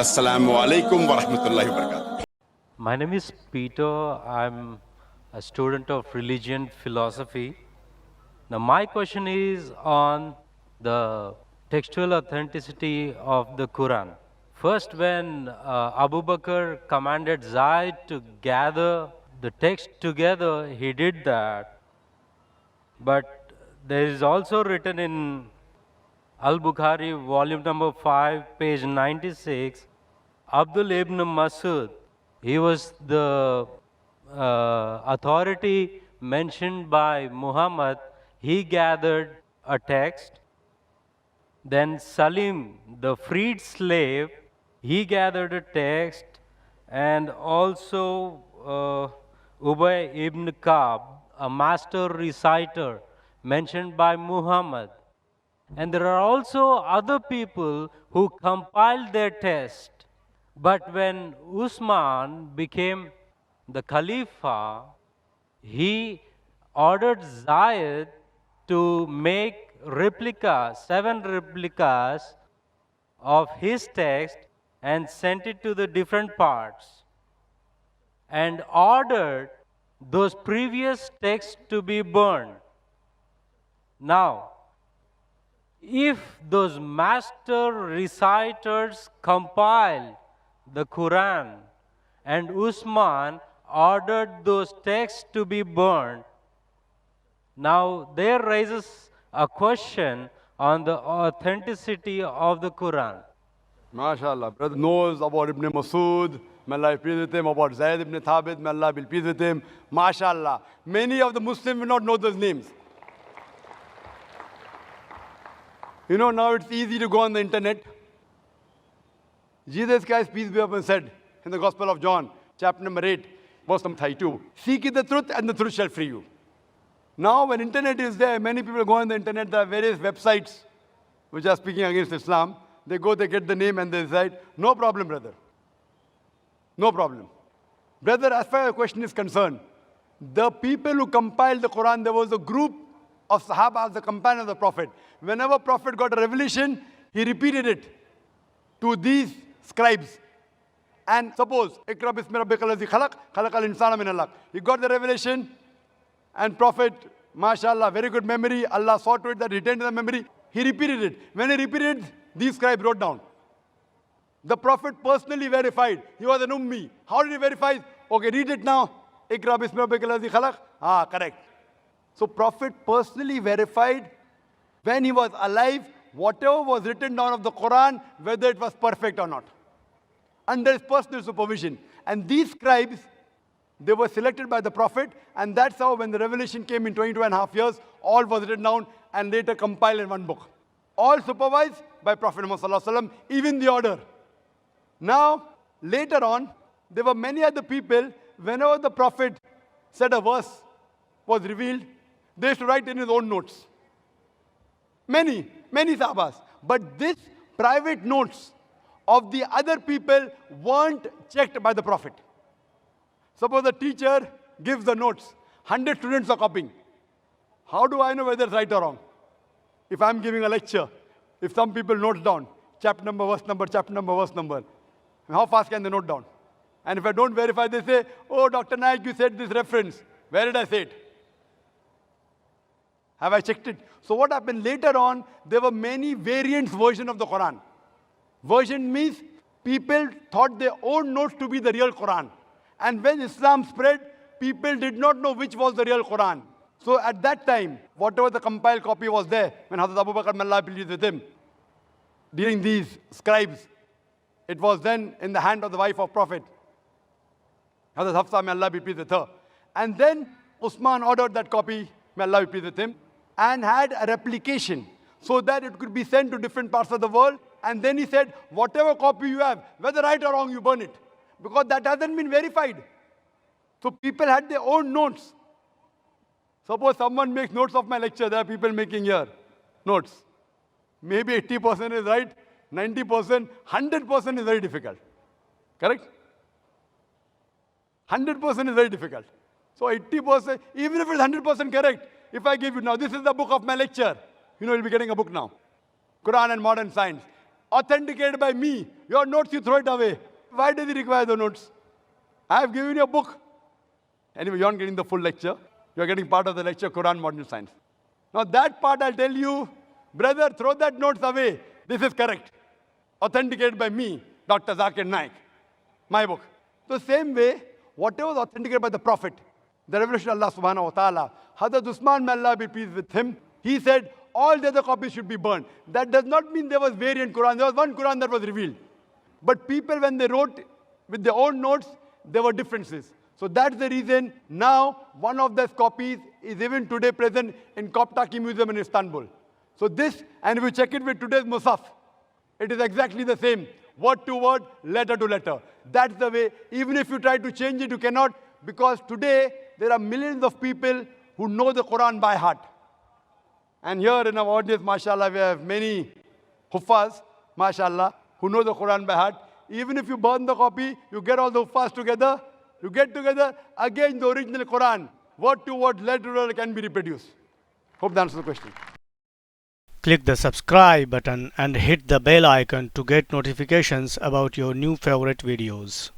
Assalamu alaikum wa rahmatullahi wa barakatuh. My name is Peter. I'm a student of religion philosophy. Now, my question is on the textual authenticity of the Quran. First, when Abu Bakr commanded Zaid to gather the text together, he did that. But there is also written in Al-Bukhari, volume number 5, page 96, Abdul ibn Masud, he was the authority mentioned by Muhammad. He gathered a text. Then Salim, the freed slave, he gathered a text. And also Ubay ibn Ka'b, a master reciter mentioned by Muhammad. And there are also other people who compiled their text. But when Usman became the Khalifa, he ordered Zayed to make replicas, 7 replicas of his text and sent it to the different parts and ordered those previous texts to be burned. Now, if those master reciters compiled the Quran and Usman ordered those texts to be burned, now there rises a question on the authenticity of the Quran. MashaAllah. Brother knows about Ibn Masud, may Allah be pleased with him, about Zayd ibn Thabit, may Allah be pleased with him. MashaAllah. Many of the Muslims will not know those names. You know, now it's easy to go on the internet. Jesus Christ, peace be upon him, said in the Gospel of John, chapter number 8, verse number 32, seek ye the truth and the truth shall free you. Now, when internet is there, many people go on the internet, there are various websites which are speaking against Islam. They go, they get the name and they decide, no problem, brother. No problem. Brother, as far as your question is concerned, the people who compiled the Quran, there was a group of Sahaba, the companion of the Prophet. Whenever Prophet got a revelation, he repeated it to these scribes. And suppose, Iqra bismi rabbika allazi khalaq, khalaqal insana min alaq. He got the revelation, and Prophet, mashallah, very good memory, Allah saw to it that he retained the memory. He repeated it. When he repeated, these scribes wrote down. The Prophet personally verified. He was an ummi. How did he verify? Okay, read it now. Iqra bismi rabbika allazi khalaq. Ah, correct. So Prophet personally verified when he was alive, whatever was written down of the Quran, whether it was perfect or not, under his personal supervision. And these scribes, they were selected by the Prophet, and that's how when the revelation came in 22.5 years, all was written down and later compiled in one book. All supervised by Prophet Muhammad, even the order. Now, later on, there were many other people, whenever the Prophet said a verse was revealed, they used to write in his own notes. Many sahabas. But this private notes of the other people weren't checked by the Prophet. Suppose the teacher gives the notes. 100 students are copying. How do I know whether it's right or wrong? If I'm giving a lecture, if some people note down, chapter number, verse number, chapter number, verse number, how fast can they note down? And if I don't verify, they say, oh, Dr. Naik, you said this reference. Where did I say it? Have I checked it? So what happened later on, there were many variants version of the Quran. Version means people thought their own notes to be the real Quran. And when Islam spread, people did not know which was the real Quran. So at that time, whatever the compiled copy was there, when Hazrat Abu Bakr, may Allah be pleased with him, during these scribes, it was then in the hand of the wife of Prophet, Hazrat Hafsa, may Allah be pleased with her. And then Usman ordered that copy, may Allah be pleased with him, and had a replication so that it could be sent to different parts of the world. And then he said, whatever copy you have, whether right or wrong, you burn it. Because that hasn't been verified. So people had their own notes. Suppose someone makes notes of my lecture, there are people making here notes. Maybe 80% is right, 90%, 100% is very difficult. Correct? 100% is very difficult. So 80%, even if it's 100% correct, if I give you now, this is the book of my lecture, you know, you'll be getting a book now. Quran and Modern Science. authenticated by me. Your notes, you throw it away. Why does he require the notes? I have given you a book. Anyway, you aren't getting the full lecture. You are getting part of the lecture, Qur'an Modern Science. Now that part I'll tell you, brother, throw that notes away. This is correct. Authenticated by me, Dr. Zakir Naik. My book. So same way, whatever was authenticated by the Prophet, the revelation of Allah subhanahu wa ta'ala, Hazrat Usman, may Allah be pleased with him, he said, all the other copies should be burned. That does not mean there was variant Quran. There was one Quran that was revealed. But people, when they wrote with their own notes, there were differences. So that's the reason now one of those copies is even today present in Koptaki Museum in Istanbul. So this, and if you check it with today's Musaf, it is exactly the same. Word to word, letter to letter. That's the way. Even if you try to change it, you cannot, because today there are millions of people who know the Quran by heart. And here in our audience, mashallah, we have many huffaz, mashallah, who know the Quran by heart. Even if you burn the copy, you get all the huffaz together, you get together, again the original Quran, word to word, letter to letter can be reproduced. Hope that answers the question. Click the subscribe button and hit the bell icon to get notifications about your new favorite videos.